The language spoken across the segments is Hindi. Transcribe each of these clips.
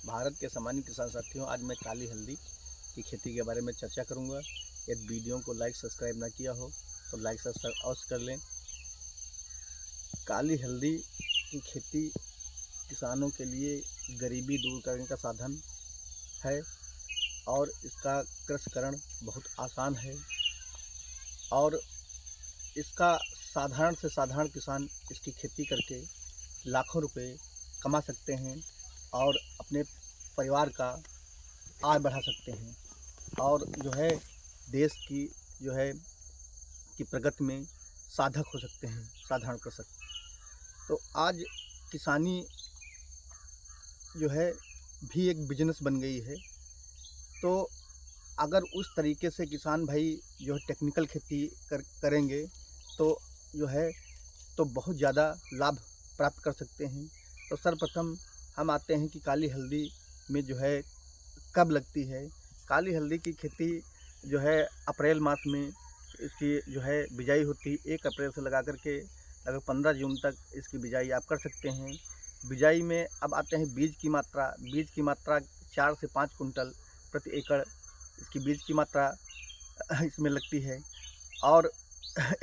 भारत के सामान्य किसान साथियों, आज मैं काली हल्दी की खेती के बारे में चर्चा करूंगा। यदि वीडियो को लाइक सब्सक्राइब ना किया हो तो लाइक सब्सक्राइब अवश्य कर लें। काली हल्दी की खेती किसानों के लिए गरीबी दूर करने का साधन है और इसका कृषिकरण बहुत आसान है और इसका साधारण से साधारण किसान इसकी खेती करके लाखों रुपए कमा सकते हैं और अपने परिवार का आय बढ़ा सकते हैं और जो है देश की जो है कि प्रगति में साधक हो सकते हैं साधारण कृषक। तो आज किसानी जो है भी एक बिजनेस बन गई है। तो अगर उस तरीके से किसान भाई जो है टेक्निकल खेती करेंगे तो जो है तो बहुत ज़्यादा लाभ प्राप्त कर सकते हैं। तो सर्वप्रथम हम आते हैं कि काली हल्दी में जो है कब लगती है। काली हल्दी की खेती जो है अप्रैल मास में इसकी जो है बिजाई होती है। 1 अप्रैल से लगा कर के लगभग 15 जून तक इसकी बिजाई आप कर सकते हैं। बिजाई में अब आते हैं बीज की मात्रा। बीज की मात्रा 4 से 5 कुंटल प्रति एकड़ इसकी बीज की मात्रा इसमें लगती है। और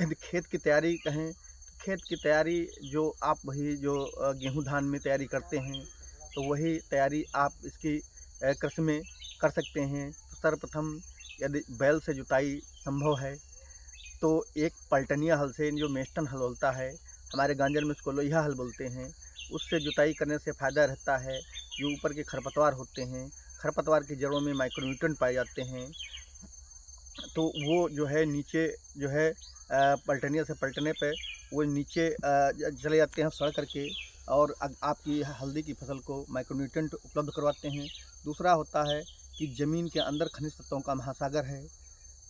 यदि खेत की तैयारी कहें, खेत की तैयारी जो आप वही जो गेहूँ धान में तैयारी करते हैं तो वही तैयारी आप इसकी कृषि में कर सकते हैं। तो सर्वप्रथम यदि बैल से जुताई संभव है तो एक पलटनिया हल से, जो मेस्टन हल होता है, हमारे गांजर में उसको लोहिया हल बोलते हैं, उससे जुताई करने से फ़ायदा रहता है। जो ऊपर के खरपतवार होते हैं, खरपतवार की जड़ों में माइक्रोन्यूट्रिएंट पाए जाते हैं, तो वो जो है नीचे जो है पलटनिया से पलटने पे वो नीचे चले जाते हैं सड़ करके और आपकी हल्दी की फसल को माइक्रोन्यूट्रिएंट उपलब्ध करवाते हैं। दूसरा होता है कि ज़मीन के अंदर खनिज तत्वों का महासागर है।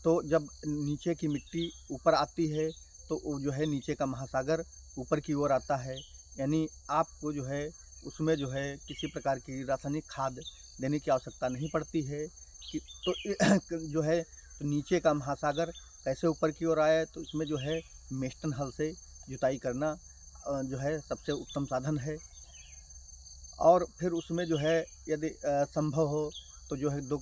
तो जब नीचे की मिट्टी ऊपर आती है तो वो जो है नीचे का महासागर ऊपर की ओर आता है। यानी आपको जो है उसमें जो है किसी प्रकार की रासायनिक खाद देने की आवश्यकता नहीं पड़ती है कि तो जो है तो नीचे का महासागर कैसे ऊपर की ओर आया, तो इसमें जो है मेस्टन हल से जुताई करना जो है सबसे उत्तम साधन है। और फिर उसमें जो है यदि संभव हो तो जो है दो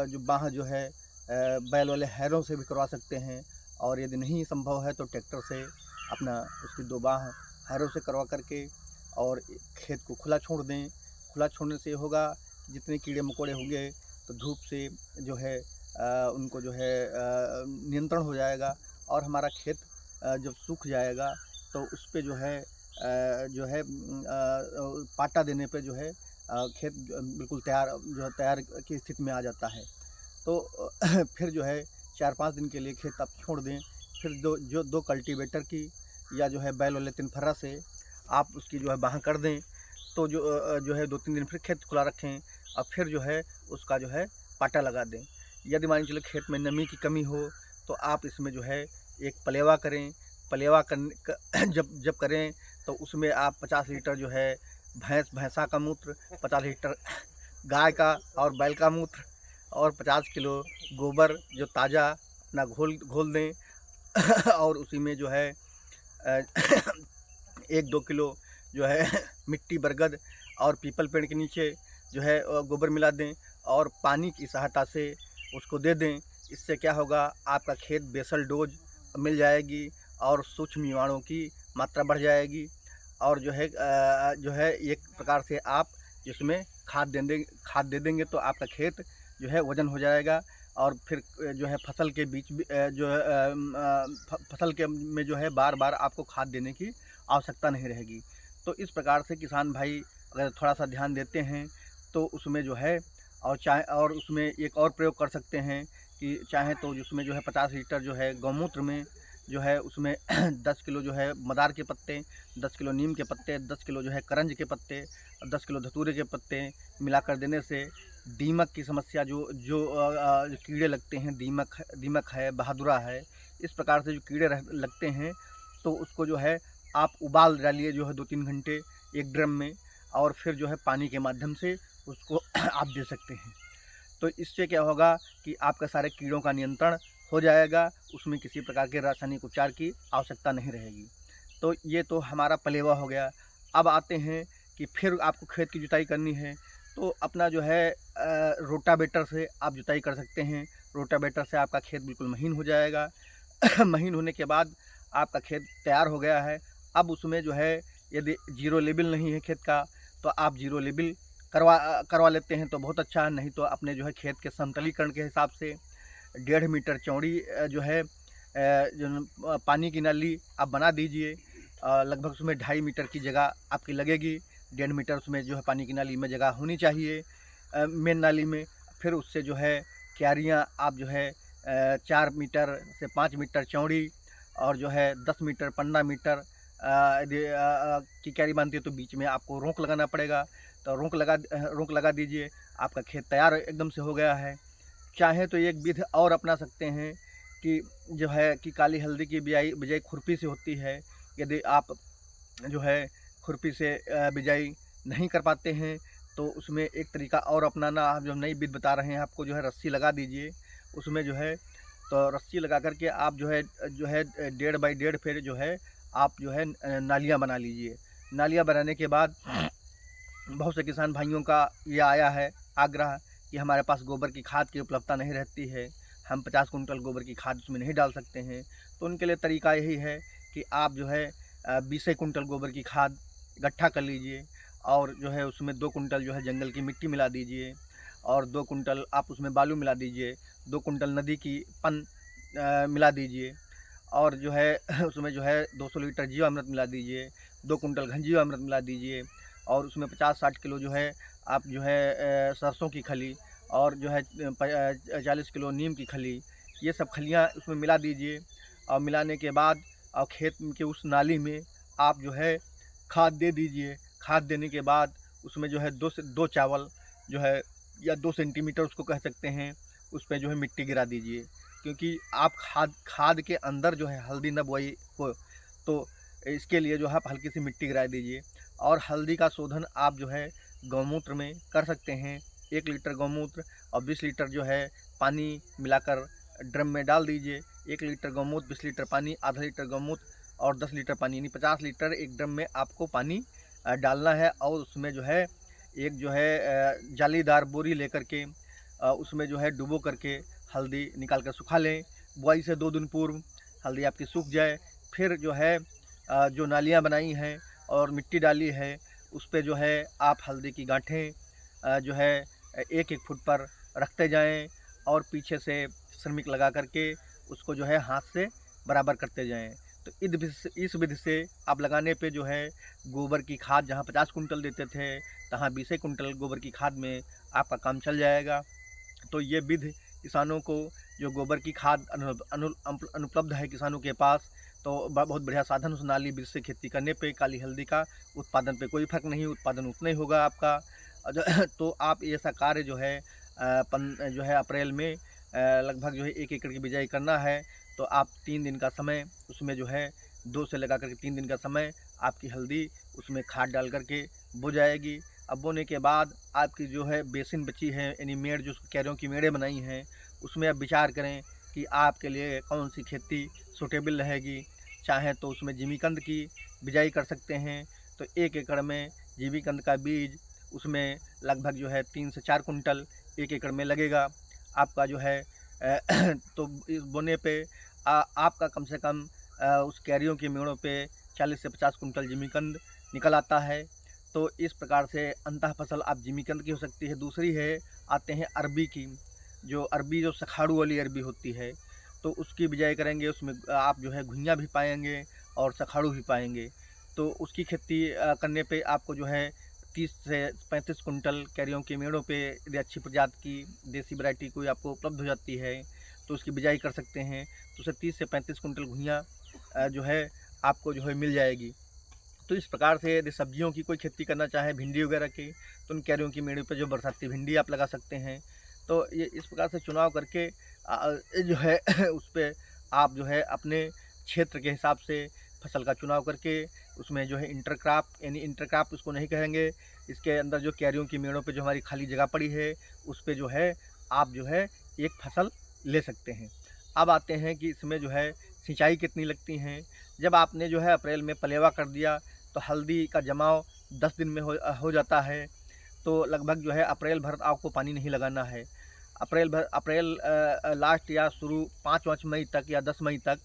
जो बाह जो है बैल वाले हैरों से भी करवा सकते हैं। और यदि नहीं संभव है तो ट्रैक्टर से अपना उसकी 2 बाह हैरों से करवा करके और खेत को खुला छोड़ दें। खुला छोड़ने से होगा जितने कीड़े मकोड़े होंगे तो धूप से जो है उनको जो है नियंत्रण हो जाएगा और हमारा खेत जब सूख जाएगा तो उस पे जो है पाटा देने पे जो है खेत बिल्कुल तैयार की स्थिति में आ जाता है। तो फिर जो है 4-5 दिन के लिए खेत आप छोड़ दें। फिर दो कल्टीवेटर की या जो है बैल वाले तिनफर्रा से आप उसकी जो है बाह कर दें। तो जो है 2-3 दिन फिर खेत खुला रखें और फिर जो है उसका जो है पाटा लगा दें। यदि मान के चलो खेत में नमी की कमी हो तो आप इसमें जो है एक पलेवा करें। पलेवा करने जब करें तो उसमें आप 50 लीटर जो है भैंसा का मूत्र, 50 लीटर गाय का और बैल का मूत्र और 50 किलो गोबर जो ताज़ा अपना घोल दें और उसी में जो है 1-2 किलो जो है मिट्टी बरगद और पीपल पेड़ के नीचे जो है गोबर मिला दें और पानी की सहायता से उसको दे दें। इससे क्या होगा, आपका खेत बेसल डोज मिल जाएगी और सूक्ष्म जीवाणुओं की मात्रा बढ़ जाएगी और जो है एक प्रकार से आप जिसमें खाद दे देंगे तो आपका खेत जो है वजन हो जाएगा और फिर जो है फसल के बीच जो है फसल के में जो है बार बार आपको खाद देने की आवश्यकता नहीं रहेगी। तो इस प्रकार से किसान भाई अगर थोड़ा सा ध्यान देते हैं तो उसमें जो है और उसमें एक और प्रयोग कर सकते हैं कि चाहे तो उसमें जो है 50 लीटर जो है गौमूत्र में जो है उसमें 10 किलो जो है मदार के पत्ते, 10 किलो नीम के पत्ते, 10 किलो जो है करंज के पत्ते और 10 किलो धतूरे के पत्ते मिलाकर देने से दीमक की समस्या जो कीड़े लगते हैं, दीमक है, बहादुरा है, इस प्रकार से जो कीड़े लगते हैं तो उसको जो है आप उबाल डालिए जो है 2-3 घंटे एक ड्रम में और फिर जो है पानी के माध्यम से उसको आप दे सकते हैं। तो इससे क्या होगा कि आपका सारे कीड़ों का नियंत्रण हो जाएगा, उसमें किसी प्रकार के रासायनिक उपचार की आवश्यकता नहीं रहेगी। तो ये तो हमारा पलेवा हो गया। अब आते हैं कि फिर आपको खेत की जुताई करनी है तो अपना जो है रोटावेटर से आप जुताई कर सकते हैं। रोटावेटर से आपका खेत बिल्कुल महीन हो जाएगा। महीन होने के बाद आपका खेत तैयार हो गया है। अब उसमें जो है यदि जीरो लेवल नहीं है खेत का, तो आप जीरो लेवल करवा लेते हैं तो बहुत अच्छा है। नहीं तो अपने जो है खेत के समतलीकरण के हिसाब से 1.5 मीटर चौड़ी जो है पानी की नाली आप बना दीजिए। लगभग उसमें 2.5 मीटर की जगह आपकी लगेगी। 1.5 मीटर उसमें जो है पानी की नाली में जगह होनी चाहिए मेन नाली में। फिर उससे जो है क्यारियाँ आप जो है 4 मीटर से 5 मीटर चौड़ी और जो है 10 मीटर 15 मीटर यदि की क्यारी बांधती है तो बीच में आपको रोंक लगाना पड़ेगा। तो रोंक लगा दीजिए। आपका खेत तैयार एकदम से हो गया है। चाहें तो एक विधि और अपना सकते हैं कि जो है कि काली हल्दी की बिजाई खुरपी से होती है। यदि आप जो है खुरपी से बिजाई नहीं कर पाते हैं तो उसमें एक तरीका और अपनाना, आप जो नई विधि बता रहे हैं आपको, जो है रस्सी लगा दीजिए उसमें जो है। तो रस्सी लगा करके आप जो है 1.5 बाई 1.5 फिर जो है आप जो है नालियाँ बना लीजिए। नालियाँ बनाने के बाद बहुत से किसान भाइयों का ये आया है आग्रह कि हमारे पास गोबर की खाद की उपलब्धता नहीं रहती है, हम 50 कुंटल गोबर की खाद उसमें नहीं डाल सकते हैं। तो उनके लिए तरीका यही है कि आप जो है 20 कुंटल गोबर की खाद इकट्ठा कर लीजिए और जो है उसमें 2 कुंटल जो है जंगल की मिट्टी मिला दीजिए और 2 कुंटल आप उसमें बालू मिला दीजिए, 2 कुंटल नदी की पन मिला दीजिए और जो है उसमें जो है 200 लीटर जीवामृत मिला दीजिए, 2 कुंटल घन जीवामृत मिला दीजिए और उसमें 50-60 किलो जो है आप जो है सरसों की खली और जो है 40 किलो नीम की खली, ये सब खलियाँ उसमें मिला दीजिए। और मिलाने के बाद और खेत के उस नाली में आप जो है खाद दे दीजिए। खाद देने के बाद उसमें जो है 2 से 2 चावल जो है या 2 सेंटीमीटर उसको कह सकते हैं, उस पे जो है मिट्टी गिरा दीजिए। क्योंकि आप खाद के अंदर जो है हल्दी न बोई हो, तो इसके लिए जो है आप हल्की सी मिट्टी गिरा दीजिए। और हल्दी का शोधन आप जो है गौमूत्र में कर सकते हैं। 1 लीटर गौमूत्र और 20 लीटर जो है पानी मिलाकर ड्रम में डाल दीजिए। 1 लीटर गौमूत्र, 20 लीटर पानी, आधा लीटर गौमूत्र और 10 लीटर पानी, यानी 50 लीटर एक ड्रम में आपको पानी डालना है। और उसमें जो है एक जो है जालीदार बोरी लेकर के उसमें जो है डुबो करके हल्दी निकाल कर सुखा लें। बुआई से 2 दिन पूर्व हल्दी आपकी सूख जाए, फिर जो है जो नालियाँ बनाई हैं और मिट्टी डाली है उस पे जो है आप हल्दी की गांठें जो है 1-1 फुट पर रखते जाएं और पीछे से श्रमिक लगा करके उसको जो है हाथ से बराबर करते जाएं। तो इस विधि से आप लगाने पे जो है गोबर की खाद जहाँ 50 कुंटल देते थे, तहाँ 20 कुंटल गोबर की खाद में आपका काम चल जाएगा। तो ये विधि किसानों को, जो गोबर की खाद अनुपलब्ध है किसानों के पास, तो बहुत बढ़िया साधन उस नाली बीज से खेती करने पे काली हल्दी का उत्पादन पे कोई फर्क नहीं, उत्पादन उतना ही होगा आपका। तो आप ऐसा कार्य जो है जो है अप्रैल में लगभग जो है 1 एकड़ की बिजाई करना है तो आप 3 दिन का समय उसमें जो है 2 से लगा करके 3 दिन का समय आपकी हल्दी उसमें खाद डाल करके बो जाएगी। अब बोने के बाद आपकी जो है बेसिन बची है, यानी मेड़, जो क्यारियों की मेड़ें बनाई हैं, उसमें आप विचार करें कि आपके लिए कौन सी खेती सूटेबल रहेगी। चाहें तो उसमें जिमीकंद की बिजाई कर सकते हैं। तो 1 एकड़ में जिमीकंद का बीज उसमें लगभग जो है 3 से 4 कुंटल 1 एकड़ में लगेगा आपका जो है। तो इस बोने पे आपका कम से कम उस क्यारियों की मेड़ों पे 40 से 50 कुंटल जिमीकंद निकल आता है। तो इस प्रकार से अंतः फसल आप जिमीकंद की हो सकती है। दूसरी है, आते हैं अरबी की, जो सखाड़ू वाली अरबी होती है, तो उसकी बिजाई करेंगे। उसमें आप जो है घुइयाँ भी पाएंगे और सखाड़ू भी पाएंगे। तो उसकी खेती करने पे आपको जो है 30 से 35 कुंटल क्यारियों के मेड़ों पे यदि अच्छी प्रजाति की देसी वैरायटी कोई आपको उपलब्ध हो जाती है तो उसकी बिजाई कर सकते हैं। तो उसे 30 से 35 कुंटल घुइयाँ जो है आपको जो है मिल जाएगी। तो इस प्रकार से यदि सब्जियों की कोई खेती करना चाहे, भिंडी वगैरह की, तो उन क्यारियों की मेड़ों पे जो बरसाती भिंडी आप लगा सकते हैं। तो ये इस प्रकार से चुनाव करके जो है उस पे आप जो है अपने क्षेत्र के हिसाब से फसल का चुनाव करके उसमें जो है इंटरक्रॉप, यानी इंटरक्रॉप उसको नहीं कहेंगे, इसके अंदर जो क्यारियों की मेड़ों पे जो हमारी खाली जगह पड़ी है उस पे जो है आप जो है एक फसल ले सकते हैं। अब आते हैं कि इसमें जो है सिंचाई कितनी लगती हैं। जब आपने जो है अप्रैल में पलेवा कर दिया तो हल्दी का जमाव 10 दिन में हो जाता है। तो लगभग जो है अप्रैल भर आपको पानी नहीं लगाना है। अप्रैल लास्ट या शुरू 5 मई तक या 10 मई तक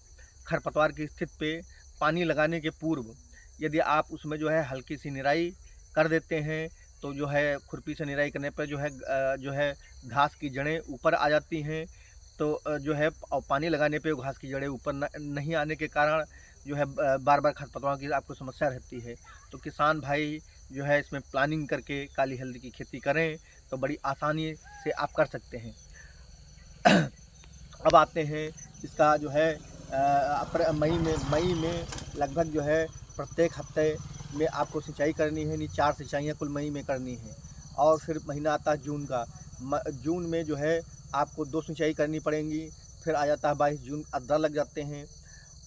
खरपतवार की स्थिति पे पानी लगाने के पूर्व यदि आप उसमें जो है हल्की सी निराई कर देते हैं, तो जो है खुरपी से निराई करने पर जो है घास की जड़ें ऊपर आ जाती हैं। तो जो है पानी लगाने पे घास की जड़ें ऊपर नहीं आने के कारण जो है बार बार खरपतवार की आपको समस्या रहती है। तो किसान भाई जो है इसमें प्लानिंग करके काली हल्दी की खेती करें तो बड़ी आसानी से आप कर सकते हैं। अब आते हैं इसका जो है मई में लगभग जो है प्रत्येक हफ्ते में आपको सिंचाई करनी है, 4 सिंचाइयाँ कुल मई में करनी है। और फिर महीना आता है जून का। जून में जो है आपको 2 सिंचाई करनी पड़ेंगी। फिर आ जाता है 22 जून, अद्रा लग जाते हैं।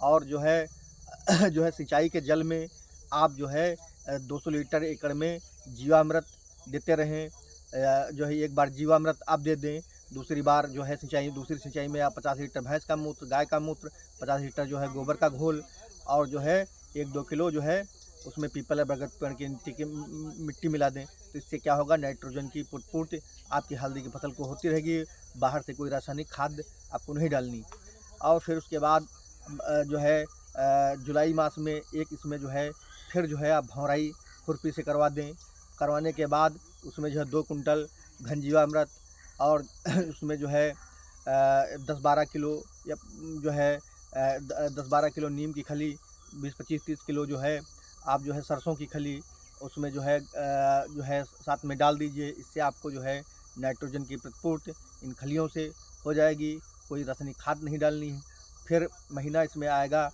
और जो है जो है सिंचाई के जल में आप जो है 200 लीटर एकड़ में जीवामृत देते रहें। जो है एक बार जीवामृत आप दे दें, दूसरी बार जो है दूसरी सिंचाई में आप 50 लीटर भैंस का मूत्र, गाय का मूत्र, 50 लीटर जो है गोबर का घोल और जो है 1-2 किलो जो है उसमें पीपल या बरगद पेड़ की मिट्टी मिला दें। तो इससे क्या होगा, नाइट्रोजन की पूर्ति आपकी हल्दी की फसल को होती रहेगी। बाहर से कोई रासायनिक खाद आपको नहीं डालनी। और फिर उसके बाद जो है जुलाई मास में इसमें जो है फिर जो है आप भौराई खुरपी से करवा दें। करवाने के बाद उसमें जो है 2 कुंटल घनजीवामृत और उसमें जो है 10-12 किलो या जो है 10-12 किलो नीम की खली, 20-25-30 किलो जो है आप जो है सरसों की खली उसमें जो है साथ में डाल दीजिए। इससे आपको जो है नाइट्रोजन की प्रतिपूर्ति इन खलियों से हो जाएगी। कोई रासायनिक खाद नहीं डालनी है। फिर महीना इसमें आएगा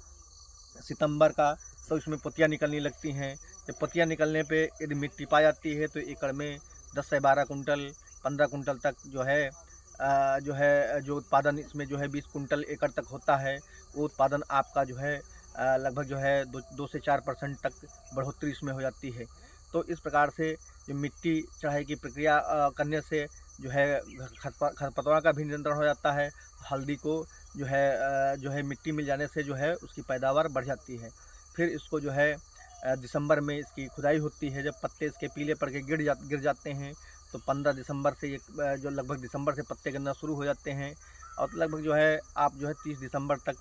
सितंबर का, तो इसमें पत्तियाँ निकलने लगती हैं। जब पत्तियाँ निकलने पे यदि मिट्टी पा जाती है तो एकड़ में 10 से 12 कुंटल 15 कुंटल तक जो उत्पादन इसमें जो है 20 कुंटल एकड़ तक होता है, वो उत्पादन आपका जो है लगभग जो है 2 से 4% तक बढ़ोतरी इसमें हो जाती है। तो इस प्रकार से जो मिट्टी चढ़ाई की प्रक्रिया करने से जो है खरपतवार का भी नियंत्रण हो जाता है। हल्दी को जो है मिट्टी मिल जाने से जो है उसकी पैदावार बढ़ जाती है। फिर इसको जो है दिसंबर में इसकी खुदाई होती है। जब पत्ते इसके पीले पड़ के गिर जाते हैं तो 15 दिसंबर से जो लगभग दिसंबर से पत्ते गिरना शुरू हो जाते हैं। और लगभग जो है आप जो है 30 दिसंबर तक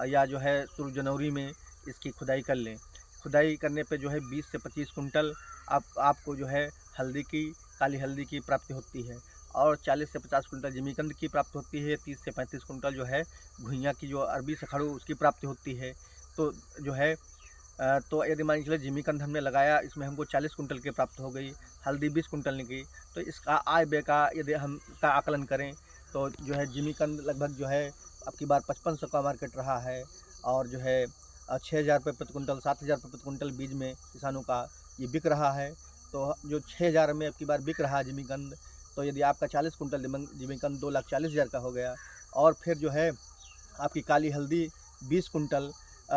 या जो है शुरू जनवरी में इसकी खुदाई कर लें। खुदाई करने पे जो है 20 से 25 कुंटल आपको जो है काली हल्दी की प्राप्ति होती है। और 40 से 50 कुंटल जिमीकंद की प्राप्ति होती है। 30 से 35 कुंटल जो है घुइयाँ की जो अरबी सखड़ू उसकी प्राप्ति होती है। तो जो है तो यदि मान लीजिए जिमीकंद हमने लगाया, इसमें हमको 40 कुंटल की प्राप्त हो गई, हल्दी 20 कुंटल निकली, तो इसका आय व्यय का यदि हम इसका आकलन करें तो जो है जिमीकंद लगभग जो है अब की बार 5500 का मार्केट रहा है। और जो है 6000 रुपये प्रति कुंटल, 7000 रुपये प्रति कुंटल बीज में किसानों का ये बिक रहा है। तो जो 6000 में अब की बार बिक रहा है जिमीकंद, तो यदि आपका 40 कुंटल जिमीकंद 2,40,000 का हो गया। और फिर जो है आपकी काली हल्दी 20 कुंटल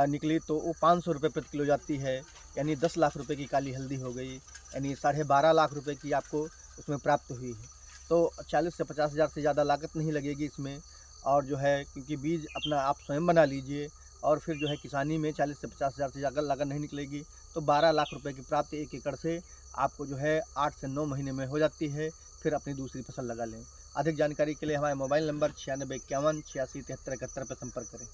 निकली तो वो 500 रुपये प्रति किलो जाती है, यानी 10 लाख रुपए की काली हल्दी हो गई, यानी 12.5 लाख रुपए की आपको उसमें प्राप्त हुई है। तो 40 से 50 हज़ार से ज़्यादा लागत नहीं लगेगी इसमें। और जो है क्योंकि बीज अपना आप स्वयं बना लीजिए और फिर जो है किसानी में 40 से 50 हज़ार से ज़्यादा लागत नहीं निकलेगी। तो 12 लाख रुपए की प्राप्ति 1 एकड़ से आपको जो है 8 से 9 महीने में हो जाती है। फिर अपनी दूसरी फसल लगा लें। अधिक जानकारी के लिए हमारे मोबाइल नंबर 9651 86 73 71 पर संपर्क करें।